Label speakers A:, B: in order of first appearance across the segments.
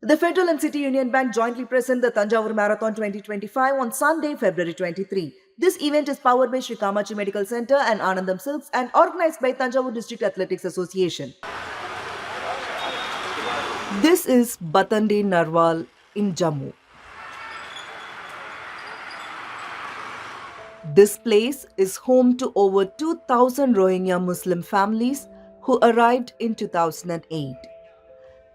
A: The Federal and City Union Bank jointly present the Tanjavur Marathon 2025 on Sunday, February 23. This event is powered by Sri Kamachi Medical Center and Anandam Silks and organized by Tanjavur District Athletics Association. This is Batandi Narwal in Jammu. This place is home to over 2,000 Rohingya Muslim families who arrived in 2008.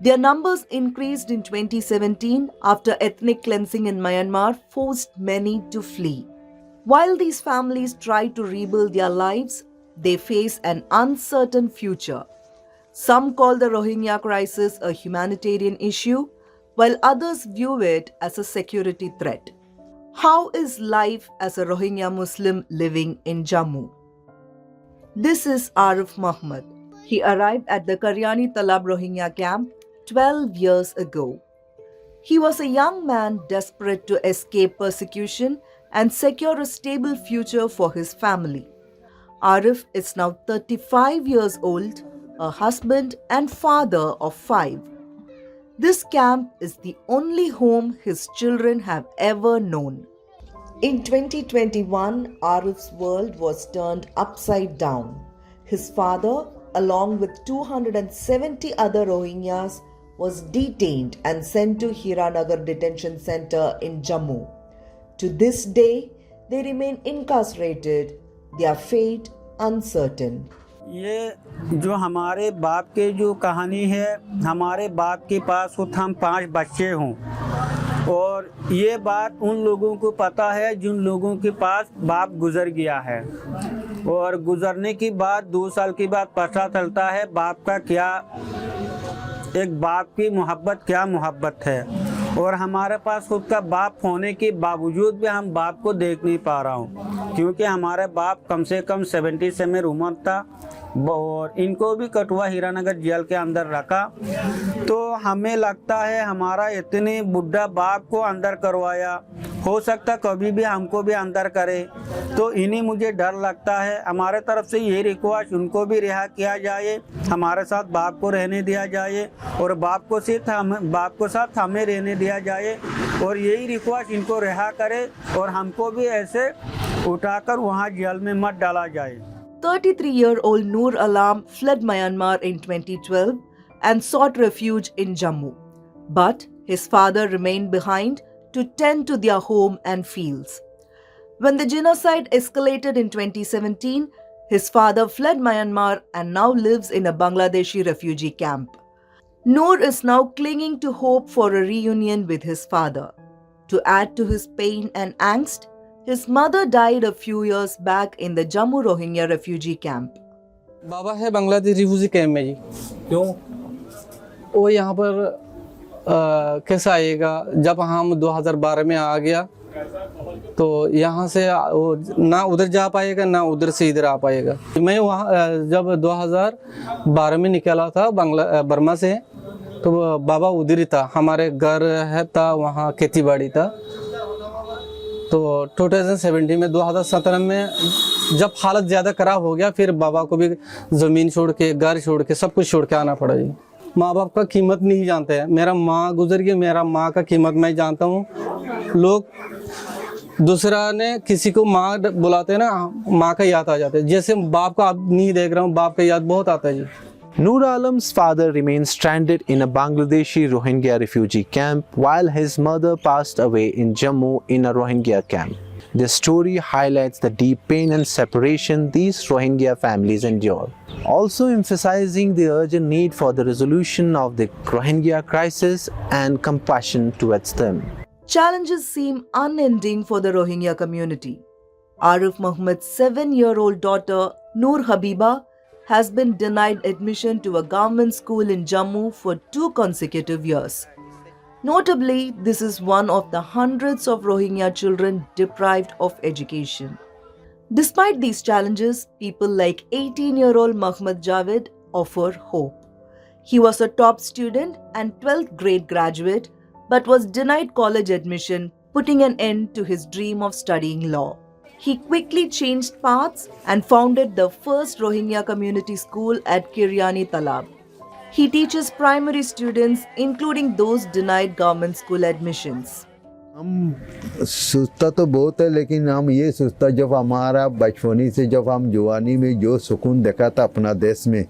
A: Their numbers increased in 2017 after ethnic cleansing in Myanmar forced many to flee. While these families try to rebuild their lives, they face an uncertain future. Some call the Rohingya crisis a humanitarian issue, while others view it as a security threat. How is life as a Rohingya Muslim living in Jammu? This is Arif Muhammad. He arrived at the Karyani Talab Rohingya camp 12 years ago. He was a young man desperate to escape persecution and secure a stable future for his family. Arif is now 35 years old, a husband and father of 5. This camp is the only home his children have ever known. In 2021, Arif's world was turned upside down. His father, along with 270 other Rohingyas, was detained and sent to Hiranagar Detention Center in Jammu. To this day, they remain incarcerated, their fate uncertain.
B: ये जो हमारे बाप के जो कहानी है, हमारे बाप के पास हम 5 बच्चे हों और ये बात उन लोगों को पता है जिन लोगों के पास बाप गुजर गया है और गुजरने के बाद 2 साल के बाद पता चलता है बाप का क्या, एक बाप की मोहब्बत क्या मोहब्बत है। और हमारे पास खुद का बाप होने के बावजूद भी हम बाप को देख नहीं पा रहा हूँ, क्योंकि हमारे बाप कम से कम 70 से में उम्र था और इनको भी कठुआ हीरानगर जेल के अंदर रखा। तो हमें लगता है हमारा इतने बुढ़ा बाप को अंदर करवाया, हो सकता कभी भी हमको भी अंदर करे, तो इन्हीं मुझे डर लगता है। हमारे तरफ से ये रिक्वेस्ट उनको भी रिहा किया जाए, हमारे साथ बाप को रहने दिया जाए और बाप को साथ हमें रहने दिया जाए और यही रिक्वेस्ट इनको रिहा करे और हमको भी ऐसे उठाकर वहाँ जेल में मत डाला जाए।
A: 33-year-old Noor Alam fled Myanmar in 2012 and sought refuge in Jammu. But his father remained behind to tend to their home and fields. When the genocide escalated in 2017, his father fled Myanmar and now lives in a Bangladeshi refugee camp. Noor is now clinging to hope for a reunion with his father. To add to his pain and angst, his mother died a few years back in the Jammu Rohingya refugee camp.
C: बाबा है Bangladesh refugee camp में जी। क्यों? वो यहाँ पर कैसा आएगा, जब हम 2012 में आ गया तो यहाँ से वो ना उधर जा पाएगा ना उधर से इधर आ पाएगा। मैं वहाँ जब 2012 में निकला था बर्मा से, तो बाबा उधर ही था, हमारे घर है था, वहाँ खेती बाड़ी था। तो 2017 में 2017 में जब हालत ज़्यादा ख़राब हो गया, फिर बाबा को भी ज़मीन छोड़ के, घर छोड़ के, सब कुछ छोड़ के आना पड़ा जी। माँ बाप का कीमत नहीं जानते हैं। मेरा माँ गुजर गई, मेरा माँ का कीमत मैं जानता हूँ। लोग दूसरा ने किसी को माँ बुलाते हैं ना, माँ का याद आ जाता है। जैसे बाप का अब नहीं देख रहा हूँ, बाप का याद बहुत आता है जी।
D: Noor Alam's father remains stranded in a Bangladeshi Rohingya refugee camp while his mother passed away in Jammu in a Rohingya camp. This story highlights the deep pain and separation these Rohingya families endure, also emphasizing the urgent need for the resolution of the Rohingya crisis and compassion towards them.
A: Challenges seem unending for the Rohingya community. Arif Muhammad's 7-year-old daughter, Noor Habiba, has been denied admission to a government school in Jammu for 2 consecutive years. Notably, this is one of the hundreds of Rohingya children deprived of education. Despite these challenges, people like 18-year-old Muhammad Javed offer hope. He was a top student and 12th grade graduate, but was denied college admission, putting an end to his dream of studying law. He quickly changed paths and founded the first Rohingya community school at Karyani Talab. He teaches primary students, including those denied government school admissions.
E: हम सोचता तो बहुत है, लेकिन हम ये सोचता जब हमारा बचपनी से जब हम जवानी में जो सुकून देखा था अपना देश में,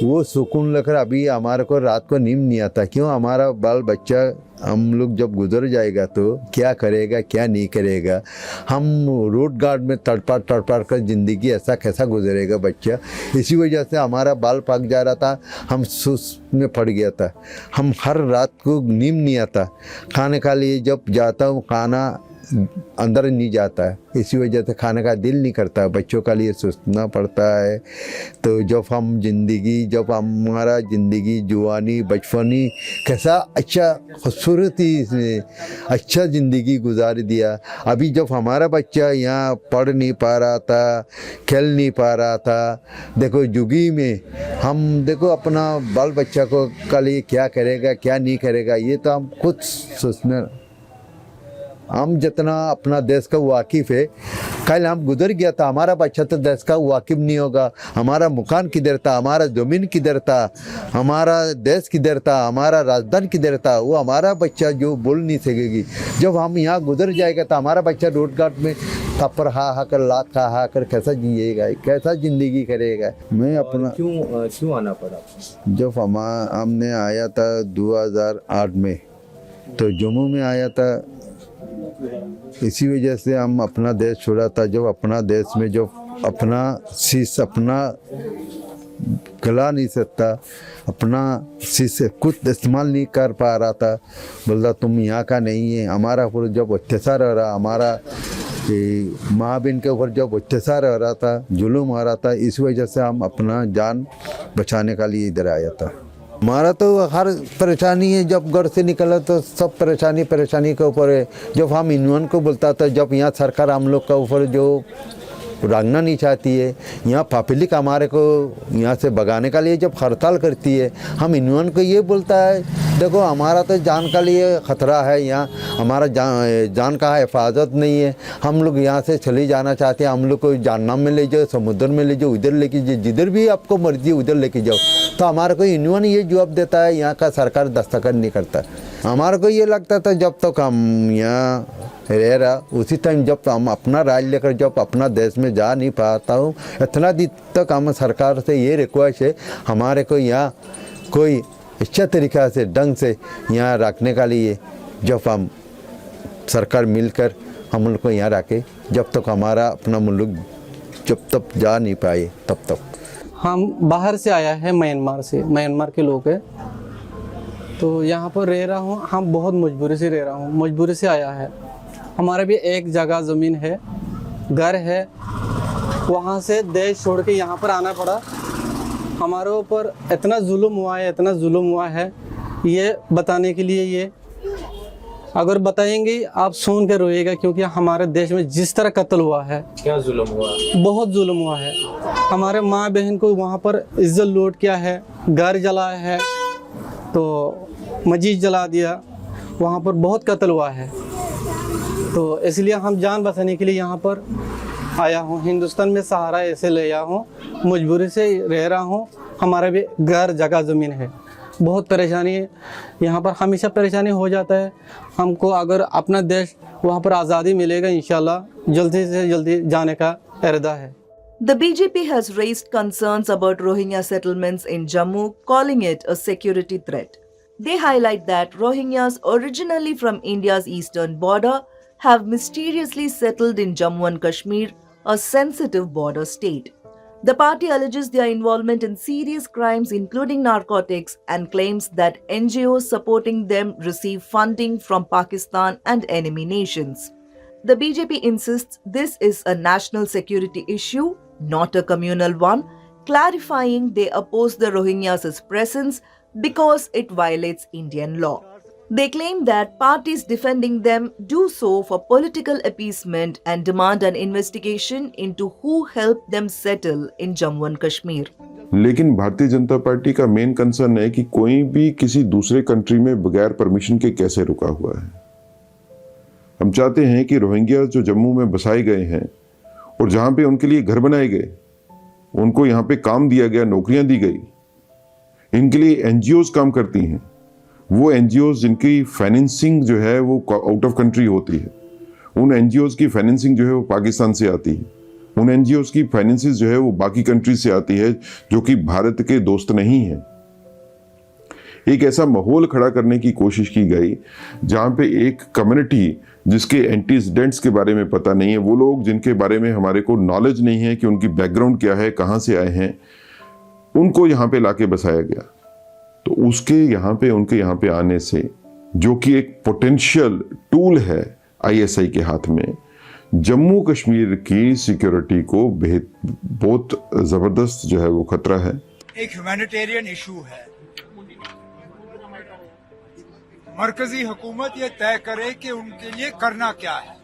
E: वो सुकून लेकर अभी हमारे को रात को नींद नहीं आता। क्यों? हमारा बाल बच्चा हम लोग जब गुजर जाएगा तो क्या करेगा क्या नहीं करेगा। हम रोड गार्ड में तड़पा कर ज़िंदगी ऐसा कैसा गुजरेगा बच्चा। इसी वजह से हमारा बाल पक जा रहा था, हम सुस में पड़ गया था। हम हर रात को नींद नहीं आता। खाने का लिए जब जाता हूँ खाना अंदर नहीं जाता है, इसी वजह से खाने का दिल नहीं करता। बच्चों का लिए सोचना पड़ता है। तो जब हमारा ज़िंदगी जवानी बचपनी कैसा अच्छा खूबसूरत ही इसने अच्छा ज़िंदगी गुजार दिया। अभी जब हमारा बच्चा यहाँ पढ़ नहीं पा रहा था, खेल नहीं पा रहा था, देखो जुगी में हम देखो अपना बाल बच्चा को का लिए क्या करेगा क्या नहीं करेगा, ये तो हम खुद सोचना। हम जितना अपना देश का वाकिफ़ है, कल हम गुजर गया था, हमारा बच्चा तो देश का वाकिफ़ नहीं होगा। हमारा मकान किधर था, हमारा ज़मीन किधर था, हमारा देश किधर था, हमारा राजधानी किधर था, वो हमारा बच्चा जो बोल नहीं सकेगी। जब हम यहाँ गुजर जाएगा तो हमारा बच्चा रोड गार्ड में थप्पड़ खा कर लात खा कर कैसा जिएगा, कैसा ज़िंदगी करेगा। मैं अपना
F: क्यों आना पड़ा?
E: जब हमने आया था 2008 में, तो जम्मू में आया था, इसी वजह से हम अपना देश छोड़ा था। जब अपना देश में जब अपना शीश अपना गला नहीं सकता, अपना शीश खुद इस्तेमाल नहीं कर पा रहा था, बोलता तुम यहाँ का नहीं है। हमारा ऊपर जब अत्याचार हो रहा, हमारा माँ बहन के ऊपर जब अत्याचार हो रहा था, जुल्म हो रहा था, इस वजह से हम अपना जान बचाने का लिए इधर आया था। हमारा तो हर परेशानी है, जब घर से निकला तो सब परेशानी के ऊपर है। जब हम यूनियन को बोलता था, जब यहाँ सरकार हम लोग का ऊपर जो रंगना नहीं चाहती है, यहाँ पब्लिक हमारे को यहाँ से भगाने का लिए जब हड़ताल करती है, हम यूनियन को ये बोलता है देखो हमारा तो जान का लिए ख़तरा है, यहाँ हमारा जान का हिफाजत नहीं है, हम लोग यहाँ से चले जाना चाहते हैं, हम लोग को जानना में ले जाओ, समुद्र में ले जाओ, इधर लेके जाओ, जिधर भी आपको मर्जी उधर लेके जाओ। तो हमारे को यूनियन ये जवाब देता है, यहाँ का सरकार दस्तखत नहीं करता। हमारे को ये लगता था जब तक हम यहाँ रह रहा, उसी टाइम जब हम अपना राज लेकर जब अपना देश में जा नहीं पाता हूँ, इतना दिन तक हम सरकार से ये रिक्वेस्ट है हमारे को यहाँ कोई अच्छा तरीक़ा से ढंग से यहाँ रखने का लिए, जब हम सरकार मिलकर हम लोग को यहाँ रखे, जब तक हमारा अपना मुल्क जब तक जा नहीं पाए तब तक।
C: हम बाहर से आया है, म्यांमार के लोग हैं, तो यहाँ पर रह रहा हूँ। हम बहुत मजबूरी से रह रहा हूँ, मजबूरी से आया है। हमारा भी एक जगह ज़मीन है, घर है, वहाँ से देश छोड़ के यहाँ पर आना पड़ा। हमारे ऊपर इतना जुल्म हुआ है, ये बताने के लिए ये अगर बताएंगे आप सुन के रोइएगा, क्योंकि हमारे देश में जिस तरह कत्ल हुआ है।
F: क्या जुल्म हुआ?
C: बहुत जुल्म हुआ है। हमारे माँ बहन को वहाँ पर इज्जत लूट किया है, घर जलाया है, तो मस्जिद जला दिया, वहाँ पर बहुत कत्ल हुआ है। तो इसलिए हम जान बचाने के लिए यहाँ पर आया हूँ, हिंदुस्तान में सहारा ऐसे ले आया हूँ, मजबूरी से रह रहा हूँ। हमारा भी घर जगह ज़मीन है, बहुत परेशानी है यहाँ पर, हमेशा परेशानी हो जाता है हमको। अगर अपना देश वहाँ पर आज़ादी मिलेगा, इंशाल्लाह जल्दी से जल्दी जाने का इरादा है।
A: The BJP has raised concerns about Rohingya settlements in Jammu, calling it a security threat. They highlight that Rohingyas originally from India's eastern border have mysteriously settled in Jammu and Kashmir, a sensitive border state. The party alleges their involvement in serious crimes including narcotics and claims that NGOs supporting them receive funding from Pakistan and enemy nations. The BJP insists this is a national security issue, not a communal one, clarifying they oppose the Rohingyas' presence because it violates Indian law. They claim that parties defending them do so for political appeasement and demand an investigation into who helped them settle in Jammu and Kashmir.
G: लेकिन Bharatiya Janata party का main concern है कि कोई भी किसी दूसरे country में बगैर परमिशन के कैसे रुका हुआ है। हम चाहते हैं कि रोहिंग्या जो जम्मू में बसाए गए हैं और जहां पे उनके लिए घर बनाए गए, उनको यहाँ पे काम दिया गया, नौकरियां दी गई, इनके लिए एनजीओज काम करती हैं। वो एनजीओज जिनकी फाइनेंसिंग जो है वो आउट ऑफ कंट्री होती है, उन एनजीओज की फाइनेंसिंग जो है वो पाकिस्तान से आती है, उन एनजीओज की फाइनेंसिस जो है वो बाकी कंट्रीज से आती है जो कि भारत के दोस्त नहीं है। एक ऐसा माहौल खड़ा करने की कोशिश की गई जहां पे एक कम्युनिटी जिसके एंटीसीडेंट्स के बारे में पता नहीं है, वो लोग जिनके बारे में हमारे को नॉलेज नहीं है कि उनकी बैकग्राउंड क्या है, कहां से आए हैं, उनको यहाँ पे लाके बसाया गया। तो उसके यहाँ पे उनके यहाँ पे आने से, जो कि एक पोटेंशियल टूल है आईएसआई के हाथ में, जम्मू कश्मीर की सिक्योरिटी को बहुत जबरदस्त जो है वो खतरा है।
H: एक ह्यूमैनिटेरियन इशू है। मरकजी हुकूमत ये तय करे कि उनके लिए करना क्या है।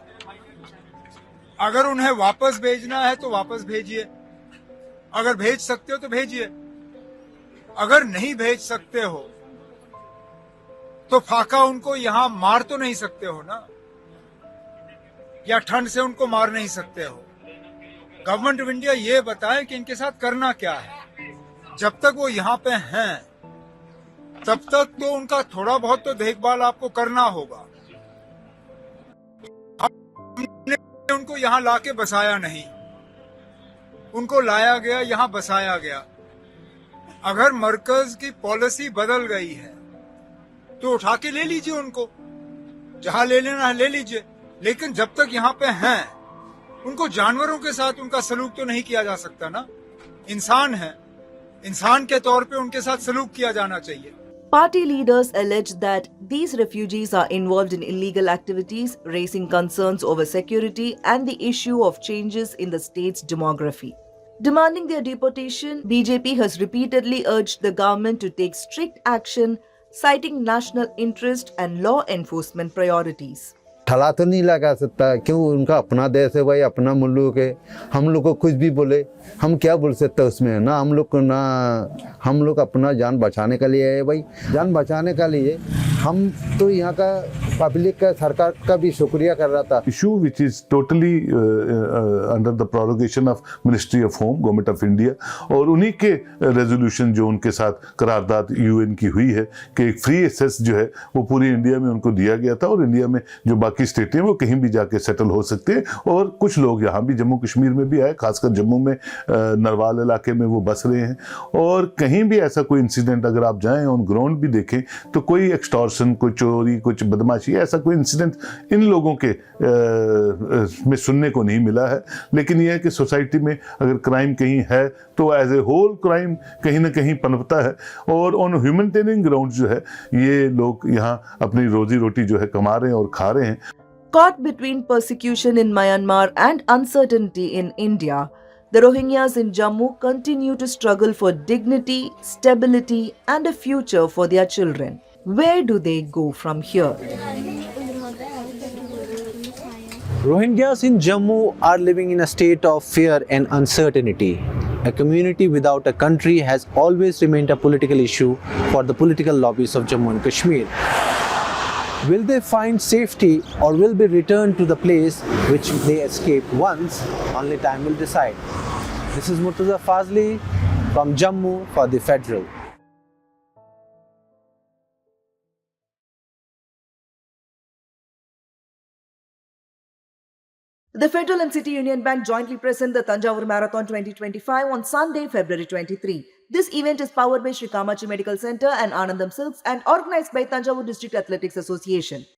H: अगर उन्हें वापस भेजना है तो वापस भेजिए, अगर भेज सकते हो तो भेजिए, अगर नहीं भेज सकते हो तो फाका उनको यहां मार तो नहीं सकते हो ना, या ठंड से उनको मार नहीं सकते हो। गवर्नमेंट ऑफ इंडिया ये बताए कि इनके साथ करना क्या है। जब तक वो यहाँ पे हैं तब तक तो उनका थोड़ा बहुत तो देखभाल आपको करना होगा। हमने उनको यहाँ लाके बसाया नहीं, उनको लाया गया, यहाँ बसाया गया। अगर मरकज की पॉलिसी बदल गई है तो उठा के ले लीजिए उनको, जहां ले लेना है ले लीजिए, लेकिन जब तक यहाँ पे हैं उनको जानवरों के साथ उनका सलूक तो नहीं किया जा सकता ना। इंसान है, इंसान के तौर पे उनके साथ सलूक किया जाना चाहिए।
A: Party leaders allege that these refugees are involved in illegal activities, raising concerns over security and the issue of changes in the state's demography. Demanding their deportation, BJP has repeatedly urged the government to take strict action, citing national interest and law enforcement priorities.
E: ठला तो नहीं लगा सकता, क्यों? उनका अपना देश है भाई, अपना मुल्क है। हम लोग को कुछ भी बोले, हम क्या बोल सकते उसमें ना। हम लोग अपना जान बचाने के लिए है भाई, जान बचाने के लिए। हम तो यहाँ का पब्लिक का, सरकार का भी शुक्रिया कर रहा था।
I: issue which is totally under the prorogation of Ministry of Home, Government of India, और उन्हीं के रेजोल्यूशन जो उनके साथ करारदाद यूएन की हुई है कि एक फ्री एक्सेस जो है वो पूरी इंडिया में उनको दिया गया था, और इंडिया में जो बाकी स्टेटें हैं वो कहीं भी जाके सेटल हो सकते हैं। और कुछ लोग यहाँ भी जम्मू कश्मीर में भी आए, खासकर जम्मू में नरवाल इलाके में वो बस रहे हैं। और कहीं भी ऐसा कोई इंसिडेंट अगर आप जाएं ऑन ग्राउंड भी देखें तो कोई एक्सटॉर्शन, कोई चोरी, कुछ बदमाशी, ऐसा कोई इंसिडेंट इन लोगों के में सुनने को नहीं मिला है। लेकिन यह है कि सोसाइटी में अगर क्राइम कहीं है तो एज ए होल क्राइम कहीं ना कहीं पनपता है, और ऑन ह्यूमैनिटेरियन ग्राउंड जो है ये लोग यहाँ अपनी रोजी रोटी जो है कमा रहे हैं और खा रहे हैं।
A: Caught between persecution in Myanmar and uncertainty in India, the Rohingyas in Jammu continue to struggle for dignity, stability, and a future for their children. Where do they go from here?
D: Rohingyas in Jammu are living in a state of fear and uncertainty. A community without a country has always remained a political issue for the political lobbies of Jammu and Kashmir. Will they find safety or will be returned to the place which they escaped once? Only time will decide. This is Murtaza Fazli from Jammu for the Federal.
A: The Federal and City Union Bank jointly present the Thanjavur Marathon 2025 on Sunday, February 23. This event is powered by Sri Kamachi Medical Center and Anandam Silks and organized by Thanjavur District Athletics Association.